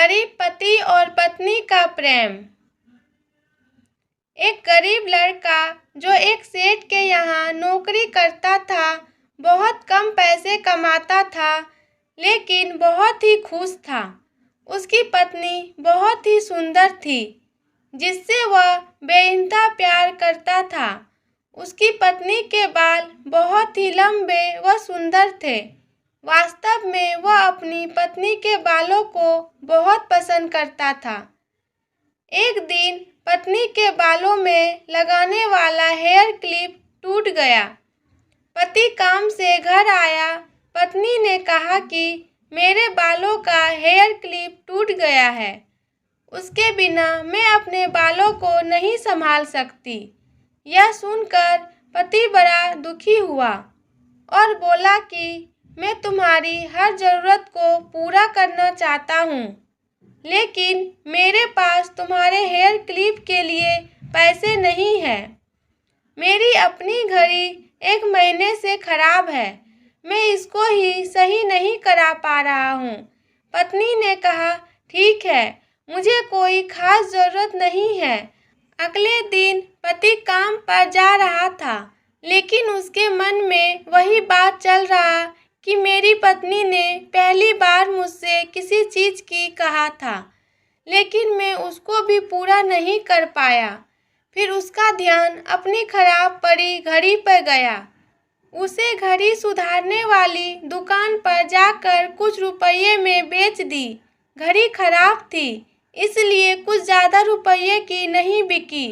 गरीब पति और पत्नी का प्रेम। एक गरीब लड़का जो एक सेठ के यहाँ नौकरी करता था, बहुत कम पैसे कमाता था, लेकिन बहुत ही खुश था। उसकी पत्नी बहुत ही सुंदर थी, जिससे वह बेइंतहा प्यार करता था। उसकी पत्नी के बाल बहुत ही लंबे व सुंदर थे। वास्तव में वह अपनी पत्नी के बालों को बहुत पसंद करता था। एक दिन पत्नी के बालों में लगाने वाला हेयर क्लिप टूट गया। पति काम से घर आया। पत्नी ने कहा कि मेरे बालों का हेयर क्लिप टूट गया है। उसके बिना मैं अपने बालों को नहीं संभाल सकती। यह सुनकर पति बड़ा दुखी हुआ और बोला कि मैं तुम्हारी हर ज़रूरत को पूरा करना चाहता हूँ, लेकिन मेरे पास तुम्हारे हेयर क्लिप के लिए पैसे नहीं हैं। मेरी अपनी घड़ी 1 महीने से खराब है। मैं इसको ही सही नहीं करा पा रहा हूँ। पत्नी ने कहा, ठीक है, मुझे कोई खास ज़रूरत नहीं है। अगले दिन पति काम पर जा रहा था, लेकिन उसके मन में वही बात चल रहा कि मेरी पत्नी ने पहली बार मुझसे किसी चीज़ की कहा था, लेकिन मैं उसको भी पूरा नहीं कर पाया। फिर उसका ध्यान अपनी खराब पड़ी घड़ी पर गया। उसे घड़ी सुधारने वाली दुकान पर जाकर कुछ रुपये में बेच दी। घड़ी खराब थी, इसलिए कुछ ज़्यादा रुपये की नहीं बिकी,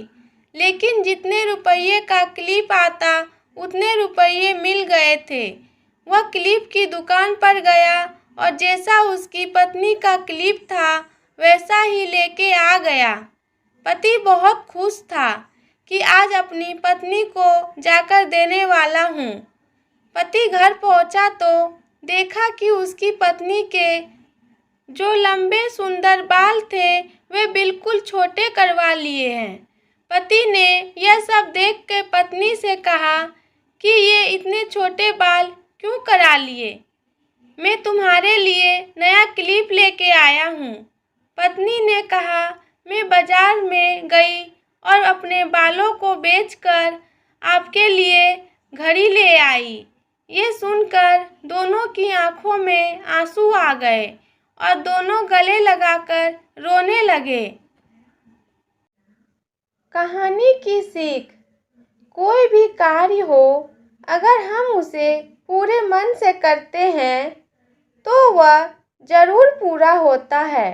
लेकिन जितने रुपये का क्लिप आता उतने रुपये मिल गए थे। वह क्लिप की दुकान पर गया और जैसा उसकी पत्नी का क्लिप था वैसा ही लेके आ गया। पति बहुत खुश था कि आज अपनी पत्नी को जाकर देने वाला हूँ। पति घर पहुँचा तो देखा कि उसकी पत्नी के जो लंबे सुंदर बाल थे वे बिल्कुल छोटे करवा लिए हैं। पति ने यह सब देख के पत्नी से कहा कि ये इतने छोटे बाल क्यों करा लिए? मैं तुम्हारे लिए नया क्लिप लेके आया हूँ। पत्नी ने कहा, मैं बाजार में गई और अपने बालों को बेचकर आपके लिए घड़ी ले आई। ये सुनकर दोनों की आंखों में आंसू आ गए और दोनों गले लगाकर रोने लगे। कहानी की सीख। कोई भी कार्य हो, अगर हम उसे पूरे मन से करते हैं तो वह जरूर पूरा होता है।